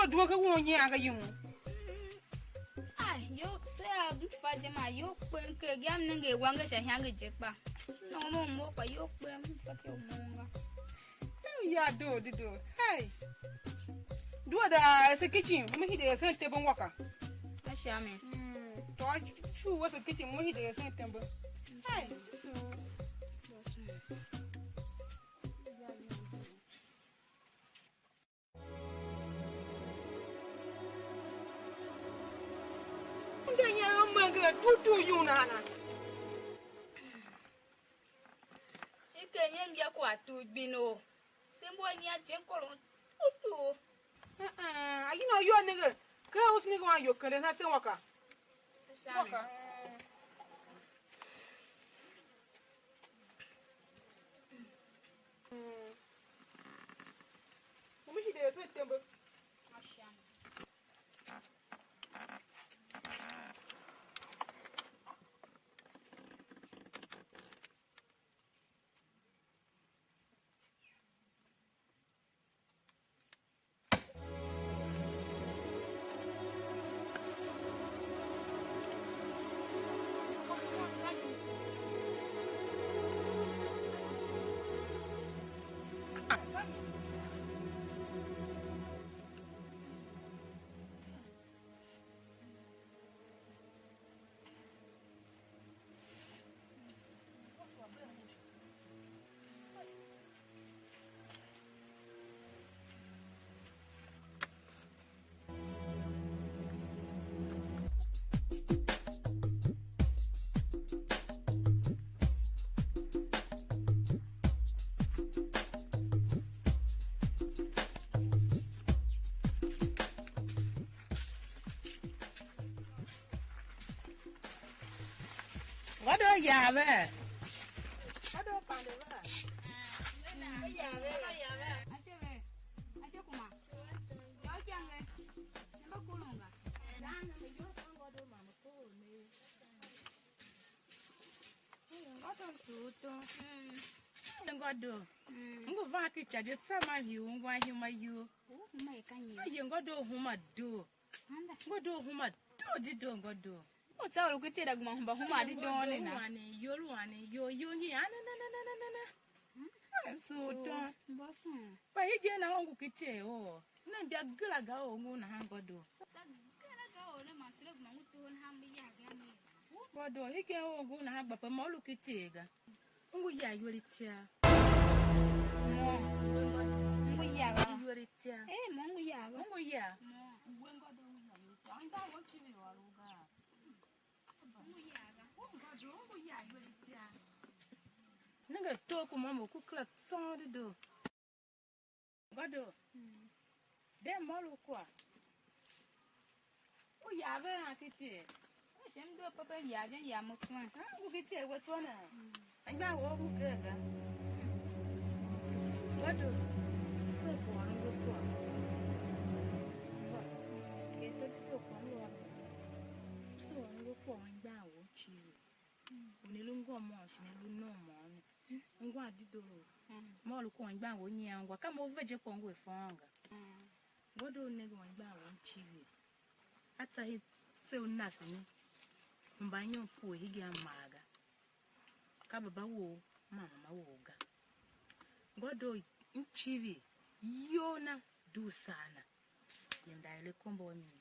do do ka won yin aga yin. Ai, yo se a du fa je ma yo pen ke gam nge wanga sha hanga je pa. No mo pa yo pen fa te mo nga. Ya do. Hey. Do da se kitchen, mu hide se tebon waka. Asha me. To a chu wa se kitchen mu hide se tebon. Hey, so Ndanya mangla tutu yunana. Ikenye mbia kwa tu gbino. Sembo ni a je kolon tutu. You know you nigga. Ka us nigga wan yo kale na ten waka. Asha me. Mu hide se tebon. Asha me. What do you have? Asha kuma. Yo jange. Nemba kulunga. Ngodo. Nguva kichaje tsama hiu ngwa hima yu. Mai kanye. Ayi ngodo huma do. Anda. Ngodo huma do dido ngodo. O tsa ru kuti da guma humba huma di doni na. Wane yo ni ana na. I'm so done. Bosu. Ba hige na wangu kite o. Na ndia gila ga o ngu na ngodo. Tsa gara ga o le masile guma ngutu hon hambi ya ga ni. Ngodo hige o ngu na ba pa molu kite ga. Ngu ya yoritia. Mungu ya ga. Yoritia. Mungu ya ga. Ngu ya. Mungu ngodo ya. Anda wo chibi waluga. Mungu ya ga. Ngu ya yoritia. Nanga toku mama ku kla tsodi do. Ngodo. De molu kwa. O ya ba akiti. Shem do papa ya jan ya mutuma. Ngu kiti wa tsona. Anga wo ku ga. Ngodo. So kwa ngu kwa. Eto ti ko lo. So ngu kwa ngba wo chi. Onilungu omo shinelu no mo ni. Ngwa didoro. Mo lu ko ngba wo nyi angwa ka mo veje ko ngwe fonga. Ngodo ne go ngba wo chi. Ata hi se unasi ni. Mbanyo pu higi amaga. Ka baba wo mama wo ga. Ngodo nchivi yona du sana. Yenda ile kombo ni.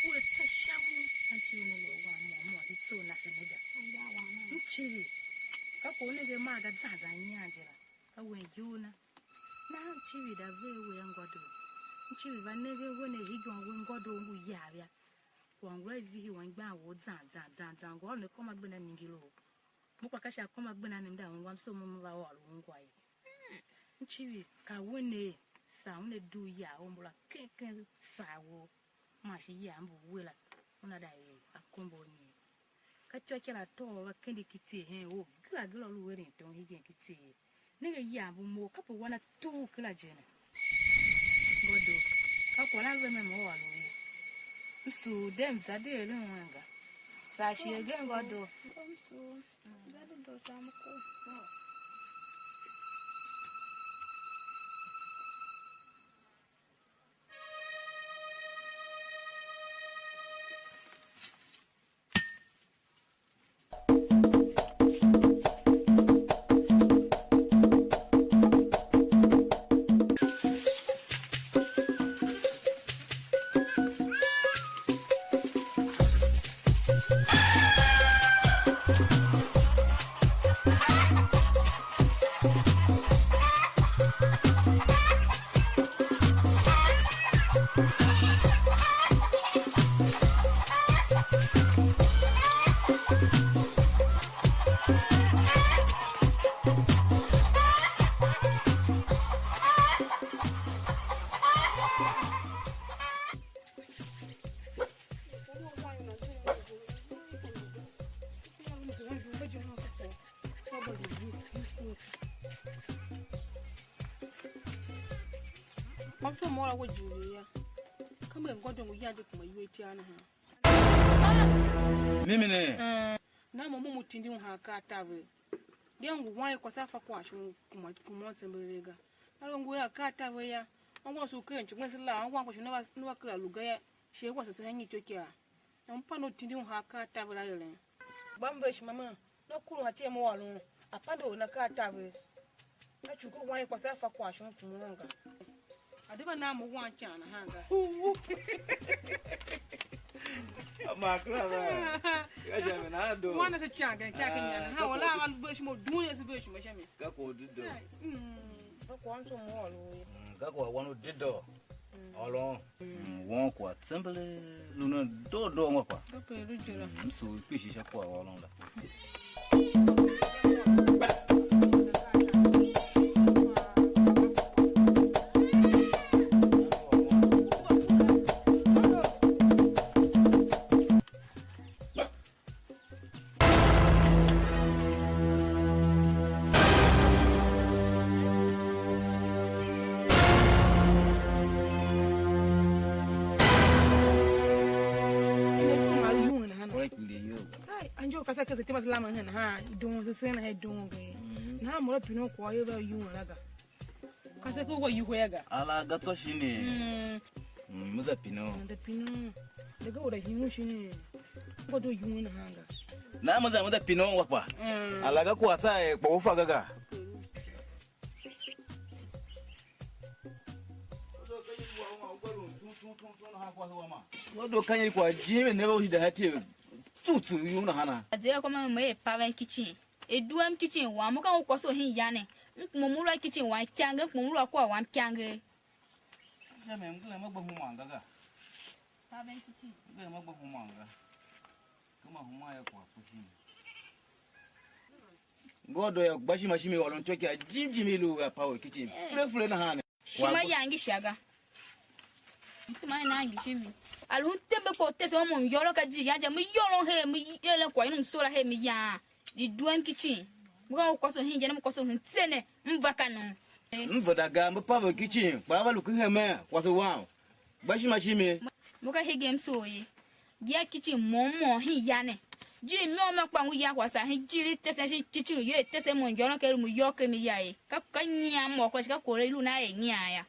Uwe tashawu anti unelo wa mo ditso na senega. Nchivi kako nege maga zaza nyajira kawe juna na nchivi da vewe ya ngodo nchivi vanege wene higo we ngodo ngu yabya kwangwa vihi wangba wo za ngo ne koma gbena ningilo mukwa kasha koma gbena nda ngwa so mu ba wa ngwa yi nchivi ka wene sa une du ya ombula keke sawo mashi ya mbu wela una dai akombo ni kachokela to wakendi kiti o gila lu were to hige kiti nega ya bu mo kapo wana to kila jena godo kapo na we memo wa lu so dem zade le wanga sa shi ege godo So zade do samko. I'm so more with Julia. Come and go to me, I just my Tiana. Mimine. Now, Mamma Tinding her car tavern. The young wife was half a quash from Kumot and Berega. I don't go a car tavern. I was so current to West Law, one was never Lugaya. She was a hanging to care. And Pano Tinding her car tavern island. Bambush, Mamma, no cool at him all alone. A paddle in a car tavern. That you go wife was half a quash from Monga. I never know one can hunger. One is a chunk and checking how I bush more doing as a bush, my shammy. Gako did do. One so more. Gako one who did do. Along. One quart simply Luna do mapa. So fishy shakwa all on that. Because it was lamb and hand, doing the same head doing. Now, more Pino, whatever you and Laga. Because I go where you wear. Ala Gatoshini. Mother Pino. The Pino, the go that he motion. What do you in hunger? Now, Mother Pino, Wapa. Alaga Quata, Bofagaga. What do can you quite Jimmy never hit the hat here? To you, Hana. They come away, Pavan kitchen. A duam kitchen, one more was so he yanning. Mumura kitchen, one kango, Mumura, one kango. Pavan kitchen. Go to your Bashi machine or on Turkey, Jimmy Lou, a power kitchen. Fluffle in a hand. Shima yangi shaga. My nine, Jimmy. I don't temper for Tessamon, Yoroka Giaja, me yellow hair, me yellow quite solar hair, me ya. The duam kitchen. Go cause of him, cause of him, Sene, Mbacano. But I got my power kitchen. Baba look at her man, was a wow. Bashi machine. Look at him so ye. Dear kitchen, more, he yanne. Jim, no mac we ya was a he tessin kitchen, you tessamon, Yoroka, York, me ya. Capania, more question, Luna, ya.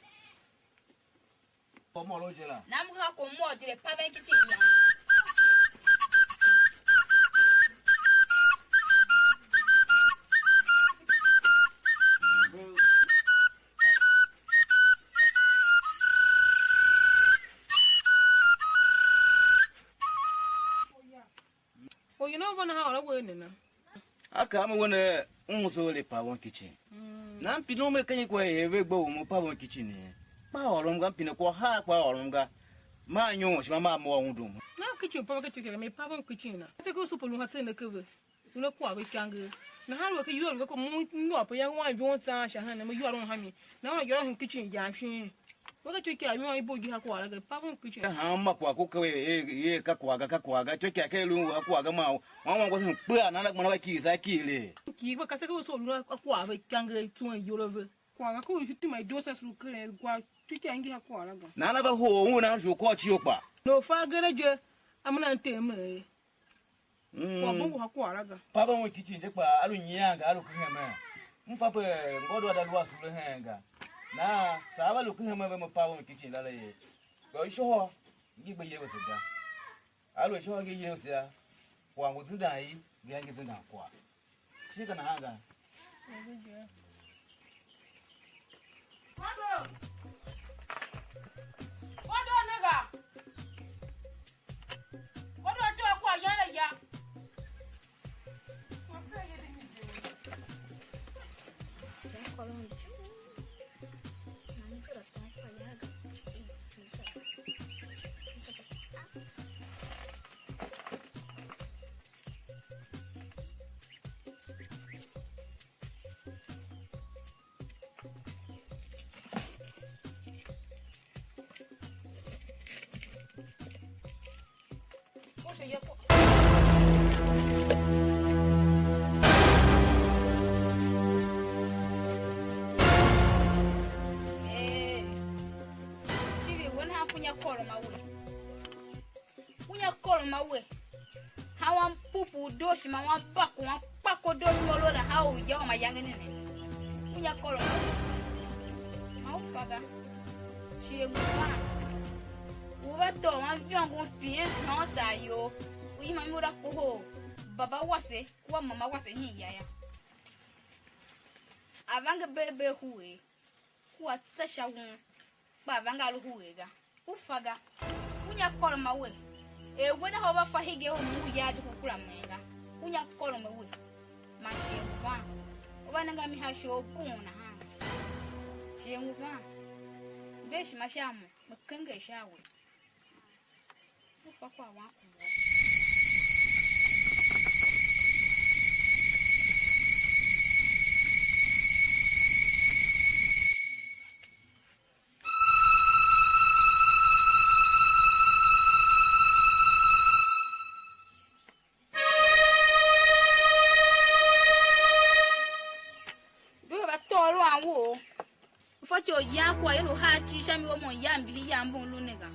Pomologela. Namga ko mo dire paven kitchen ya. Oh, you know how I win. I come when a unsolely power kitchen. Nampino mechanic way, every bow, power kitchen. Paolonga pinako ha paolonga manyo shima mo wundum na kitchen power kitchen me power kitchen se go super lu hatin na kebe no kwa we kange na ha wo ke yo ko mu no apo ya wan bi won ta sha han na me yo ron ha mi na wa yo ron kitchen ya hwe wo ka twiki a mi wa ibo gi ha kwa la power kitchen ha ma kwa ko ke ye ka kwa twiki a ke lu kwa ga ma wan ko se pe na na ma ki sa ki le ki ko ka se go so lu kwa we kange tu yo lo ve kwa ko hiti my doses lu kre kwa twiki angi ha kwa la ga na ba ho na so ko chi okpa no fa garaje amna nteme kwa bongo ha kwa la ga papa mo kitchen je pa alu nyanga alu kuhema mfa pe ngodo da lwa su le henga na sa ba lu kuhema ba mo papa mo kitchen la le go sho ho ngi be ye wo da alu sho ngi ye wo sia wa ngo zida yi ngi ngi zida kwa shi kana hanga Odo nega. Odo to kwa yana ya. koro mawe. Unya koro mawe. Hawan pupu doshi ma wan pako doshi molo da hao yawa ma yange nene. Unya koro mawe. Mau faga. Shire mwa. Uwa to wan vyangu mpien na sayo. Uyi mami ura koho. Baba wase kuwa mama wase hii yaya. Avanga bebe huwe. Kuwa tsasha wun. Ba avanga alu huwe ga. Ufaga. Unya koro mawe. Wena hoba fahige o mu yaje kukula menga. Unya koro mawe. Mashe nguva. Oba nanga mi hasho puna ha. She nguva. Beshi mashamu. Mkenge shawe. Ufa kwa wako. Facho yakwa yelo hachi shami wo mon yambi yambo lunega.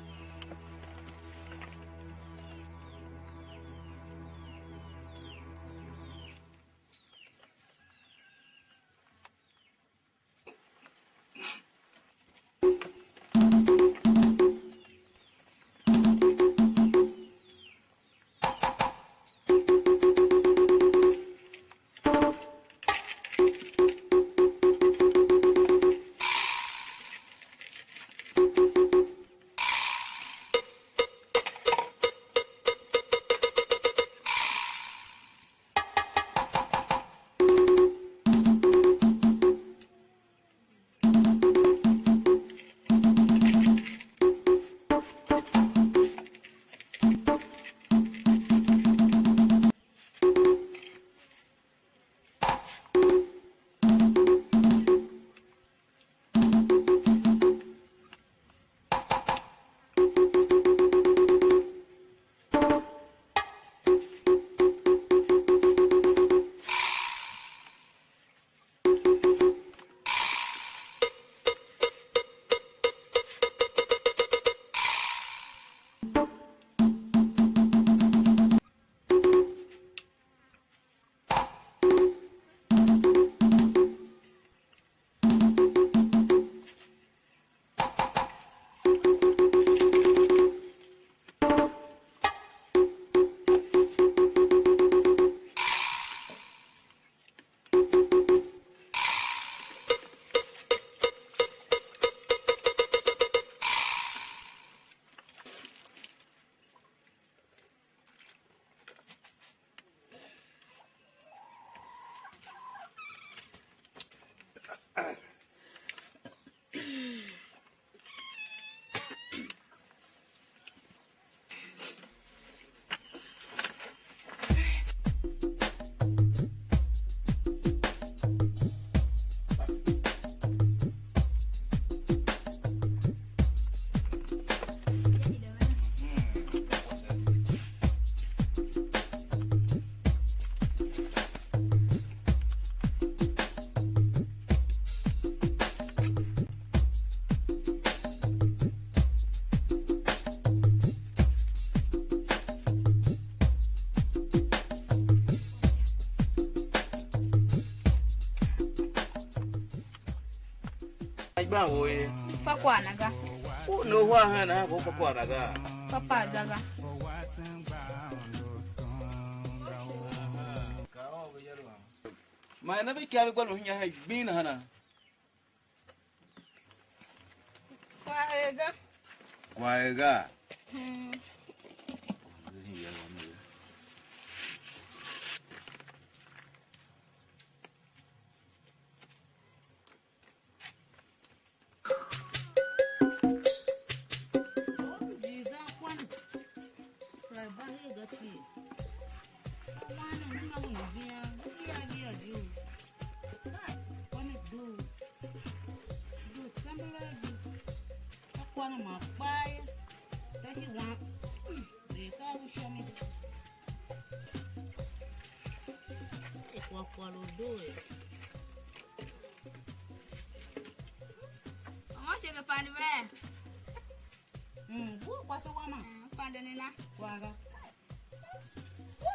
Ba woe. Fa kwa naga. No wa hana go kwa naga. Papa zaga. Ma na bi kya ko hunya ha bin hana. Kwaega. Wo kwase wa ma. Pande nina. Waga.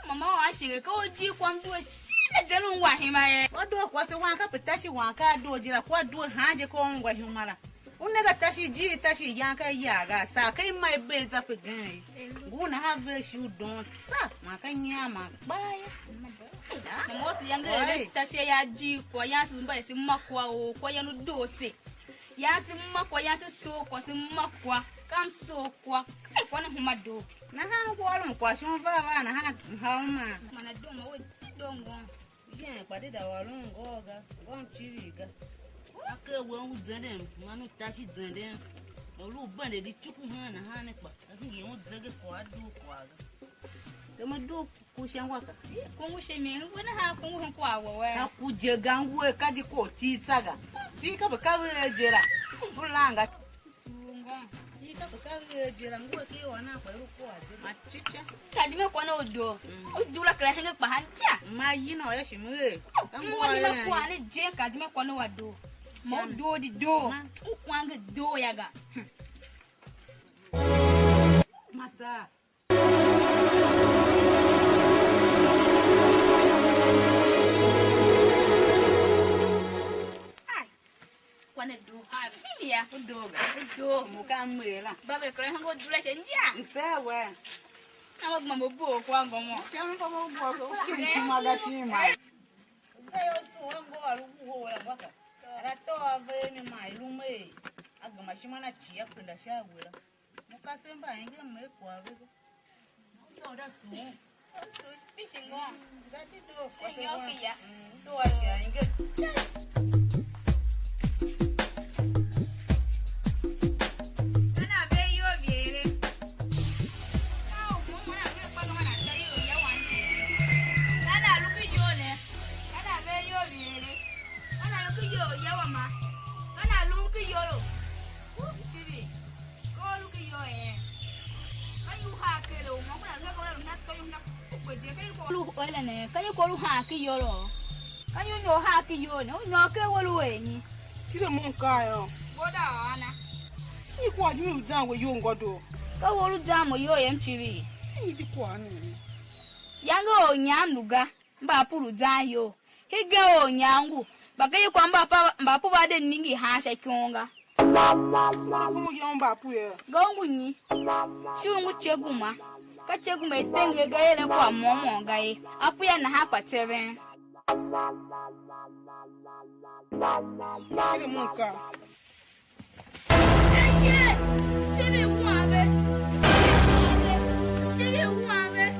Mama wa shinge ko ji kwam do shi da wa himaye. Wado kwase wa ka pitashi wa ka do jira kwa do hanje ko ngwa himara. Unega tashi ji tashi yanka yaga sa kai mai beza fi gai. Guna have shi don sa makanya ma baya. Na mosi yange tashi ya ji kwa yansi mba si makwa o kwa yanu dose. Yansi makwa yansi so kwa si makwa kam so kwa kai kwa na humado. Na ha ko kwa shon baba na ha ma. Mana dongo we dongo. Ye kwa da walon goga gon chiriga. Aka won zende manu tashi zende. Olu bande di chuku hana hane kwa. Akingi mu zage kwa du kwa ga. Kama du kushan waka. Kongu shemi wona ha kongu kwa wa. Na kuje gangwe kaji ko ti tsaga. Ti ka ba ka jera. Bulanga. Sunga. Ti ka ba ka jera ngwe ke wana kwa ru ko aje. Machicha. Kadime kwa na odo. Odo la kala henge pa hanja. Ma yino ya shimwe. Kangu wa kwa ne je kadime kwa na wado. Mo do di do. Kwanga do yaga. Mata. Ai. Kwane do ha bibi ya. Udoga. Do. Mukamwela. Baba kala hango dula shenja. Nsewe. Na mama bo kwa ngomo. Chama kwa mbo. Shima ga shima. Sayo suwango alugo wala baka. Ratoa veni mai lume. Agama shima na chia kwenda shagwera. Mukasemba inge mekwa vego. Ndoda su. So bishingo. Zati do kwa Nyokia. do ya inge. Ana be yo biere. Au mo na be kwa na ta yo ya wani. Ana luki yo ne. Ana be yo biere. Ana luki yo ya wa ma. Ana luki yo lo. Chibi. Ko luki yo Kayu ha ke lo mo na lu ko na kayu na ko je kayu ko lu ole ne. Kayu ko lu ha ke yo lo. Kayu no ha ke yo ne. No ke wo lu ni. Tire mun kayo. Boda ana. Ikwa ju zanwe yo ngodo. Ka wo lu jamo yo chibi. Idi kwa ni. Yanga onyanuga mba puru zayo hige onyangu bakayi kwa mba pu bade ningi hasha kyonga Ko yomba puye. gongu nyi shungu cheguma ka cheguma etenge gaele kwa momo gaye apuya na hapa tebe Tire mun ka. Chibi umabe Chibi umabe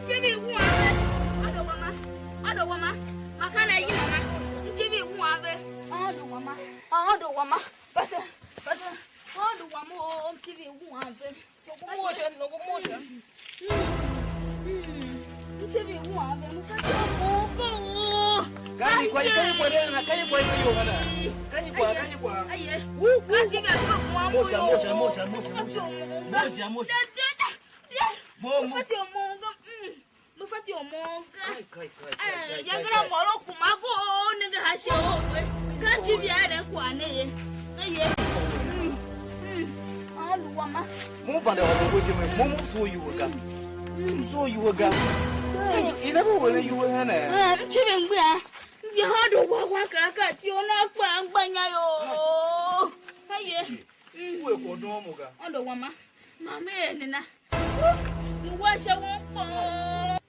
Chibi umabe Ado wama makana yi mama Chibi umabe Ado wama Basa Ado wama Chibi umabe Logo motion. Chibi umabe mukati moko Kani kwa dena, kani kwa hiyo bana. Kani kwa. Aye Kati ga kwa Moja. Mufati omonga Mufati omonga Kai. Yagara moro kumago nige hashowe Kati biare kwa neye Aye Alu wama Mu banda wa goje mai, mu so yi waga. So yi waga. Ina ba wala yi waga na. Chibi ngwa Ndi hado kwa karaka ti ona kwa ngbanya yo Aye Uwe ko don mo ga. Ando wama Mame nina Mwasha wampo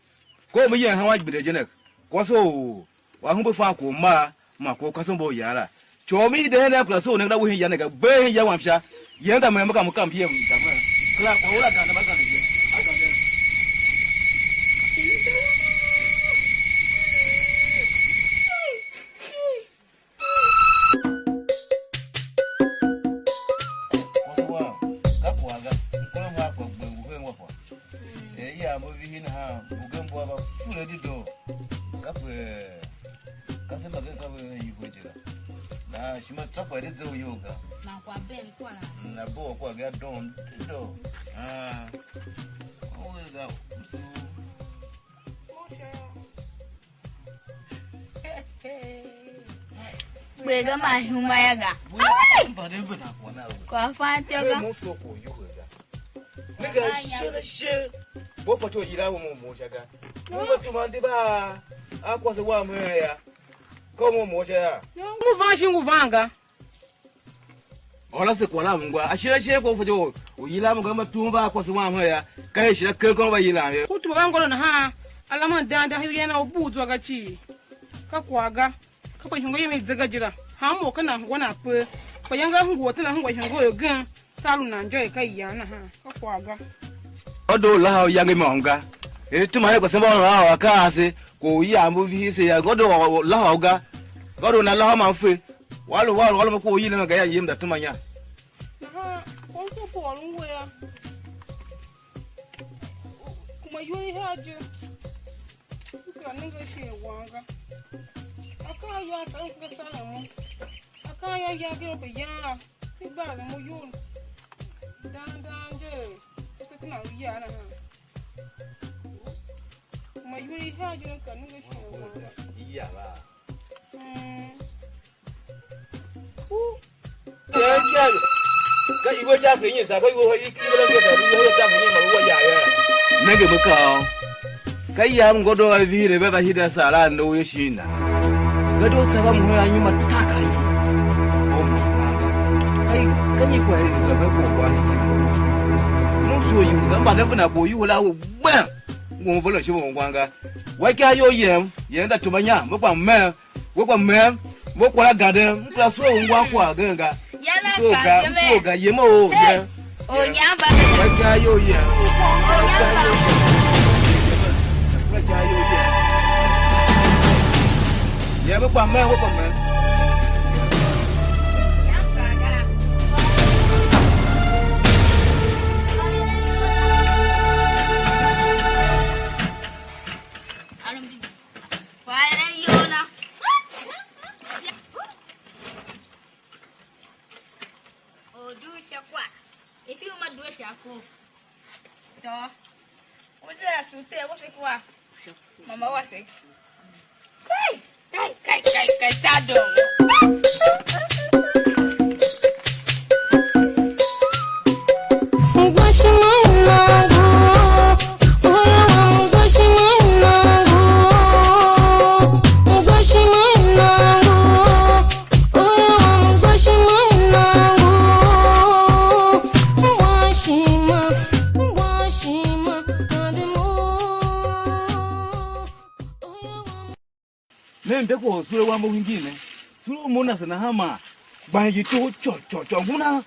Ko mu yin hawa gbede jenek. Ko so wa hu be fa ko ma ko kwaso bo yara. Cho mi de na kula so ne da wo hin ya ne ga be hin ya wan fia. Yen da me mu kam biye mu da ma. Kla ko wala ga na ma ga ne. Na kwa ben kwa Na bo kwa ga don do. O ga so. Bega mahuma yaga Ba de ba na kwa na. Kwa fantioga Mo so ko yo ga. ga she bo fato yira mo shaga mo tuma de ba akwa se wa mo ya ko mo sha Ngu vanshi ngu vanga. Ola se kwala mungwa ashira she ko fato yira mo ga tumba akwa se wa mo ya kai shira ke ko ba yira ye Kutu bangolo na ha. Alama danda yana obuzwa gachi. Kakwaga. Kapo hingo yeme zagajira. Hamo kana ngwana pe. Kwa yanga hungu watela hungu hingo yogan. Salu na njoy kai yana ha. Kakwaga. odo la ha yangi monga tuma ye ko se ba la ha ka ase ko yi amu vi se ya godo la ha ga godo na la ha ma fe walo ko yi na ga ya yim da tuma nya Ha. Onko po lungu ya. Kuma yuri haje. Kuka ninga shi wanga. Aka ya kan ka salamu. Aka ya gero pe ya. Igba le mo yun. Dan je. Ese kana ya na ha. Kuma yuri haje kan ninga shi wanga. iya ba ya ga iwo ja ke yin sa ko iwo yi ki lo ke sa iwo ja ke yin ma wo ya ya nage mu ka kai ya mu godo wa vi re ba hida sala ndo yo shina gado ta ba mu ya nyuma taka yi o mu kai kanyi ko yi ga ba ko kwa yi mu so yi ga ba da buna bo yi wala wo gban wo bo lo shi wo gwanga wa ka yo yem da tumanya mo kwa me wo kwa me mo kwa gade mo kwa so wo ngwa kwa ganga Yala so ka ga yema o je o nyamba wa ka yo yem ya mo kwa me Mama wase. Kai, tadong. Mbe ko sure wa mo wingine sure mo na sana hama ba yi to cho nguna